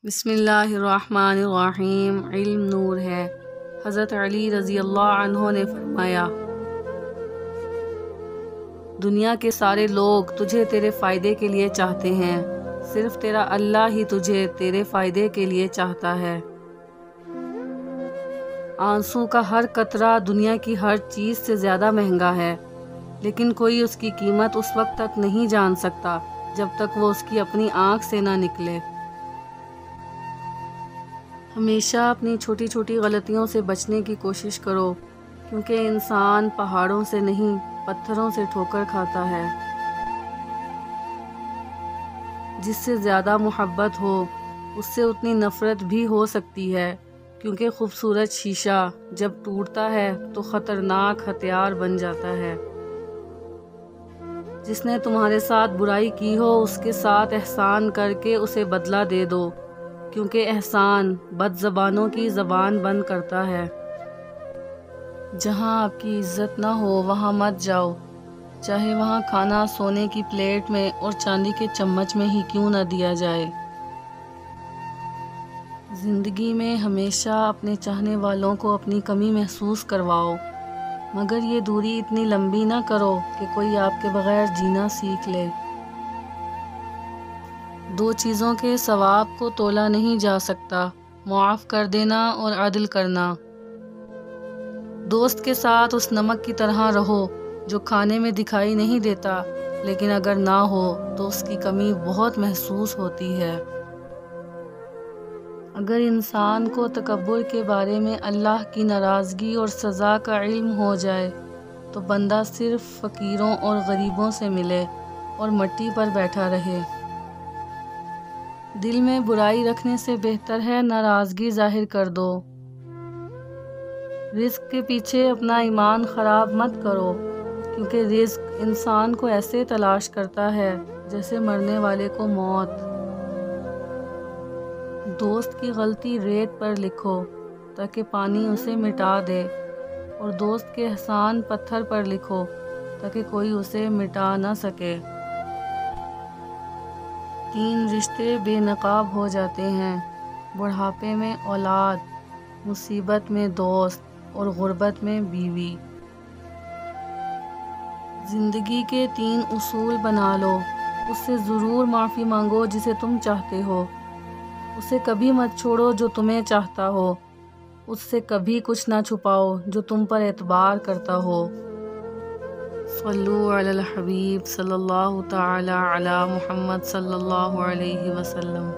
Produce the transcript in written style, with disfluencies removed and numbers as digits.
بسم اللہ الرحمن الرحیم۔ علم نور ہے۔ حضرت علی رضی اللہ عنہ نے فرمایا، دنیا کے سارے لوگ تجھے تیرے فائدے کے لیے چاہتے ہیں، صرف تیرا اللہ ہی تجھے تیرے فائدے کے لیے چاہتا ہے۔ آنسو کا ہر قطرہ دنیا کی ہر چیز سے زیادہ مہنگا ہے، لیکن کوئی اس کی قیمت اس وقت تک نہیں جان سکتا جب تک وہ اس کی اپنی آنکھ سے نہ نکلے۔ ہمیشہ اپنی چھوٹی چھوٹی غلطیوں سے بچنے کی کوشش کرو، کیونکہ انسان پہاڑوں سے نہیں پتھروں سے ٹھوکر کھاتا ہے۔ جس سے زیادہ محبت ہو اس سے اتنی نفرت بھی ہو سکتی ہے، کیونکہ خوبصورت شیشہ جب ٹوٹتا ہے تو خطرناک ہتھیار بن جاتا ہے۔ جس نے تمہارے ساتھ برائی کی ہو اس کے ساتھ احسان کر کے اسے بدلہ دے دو، کیونکہ احسان بد زبانوں کی زبان بند کرتا ہے۔ جہاں آپ کی عزت نہ ہو وہاں مت جاؤ، چاہے وہاں کھانا سونے کی پلیٹ میں اور چاندی کے چمچ میں ہی کیوں نہ دیا جائے۔ زندگی میں ہمیشہ اپنے چاہنے والوں کو اپنی کمی محسوس کرواؤ، مگر یہ دوری اتنی لمبی نہ کرو کہ کوئی آپ کے بغیر جینا سیکھ لے۔ دو چیزوں کے ثواب کو تولا نہیں جا سکتا، معاف کر دینا اور عدل کرنا۔ دوست کے ساتھ اس نمک کی طرح رہو جو کھانے میں دکھائی نہیں دیتا، لیکن اگر نہ ہو تو اس کی کمی بہت محسوس ہوتی ہے۔ اگر انسان کو تکبر کے بارے میں اللہ کی ناراضگی اور سزا کا علم ہو جائے تو بندہ صرف فقیروں اور غریبوں سے ملے اور مٹی پر بیٹھا رہے۔ دل میں برائی رکھنے سے بہتر ہے ناراضگی ظاہر کر دو۔ رزق کے پیچھے اپنا ایمان خراب مت کرو، کیونکہ رزق انسان کو ایسے تلاش کرتا ہے جیسے مرنے والے کو موت۔ دوست کی غلطی ریت پر لکھو تاکہ پانی اسے مٹا دے، اور دوست کے احسان پتھر پر لکھو تاکہ کوئی اسے مٹا نہ سکے۔ 3 رشتے بے نقاب ہو جاتے ہیں، بڑھاپے میں اولاد، مصیبت میں دوست اور غربت میں بیوی۔ زندگی کے 3 اصول بنا لو، اس سے ضرور معافی مانگو جسے تم چاہتے ہو، اسے کبھی مت چھوڑو جو تمہیں چاہتا ہو، اس سے کبھی کچھ نہ چھپاؤ جو تم پر اعتبار کرتا ہو۔ صلو علی الحبیب صلی اللہ تعالی علی محمد صلی اللہ علیہ وسلم۔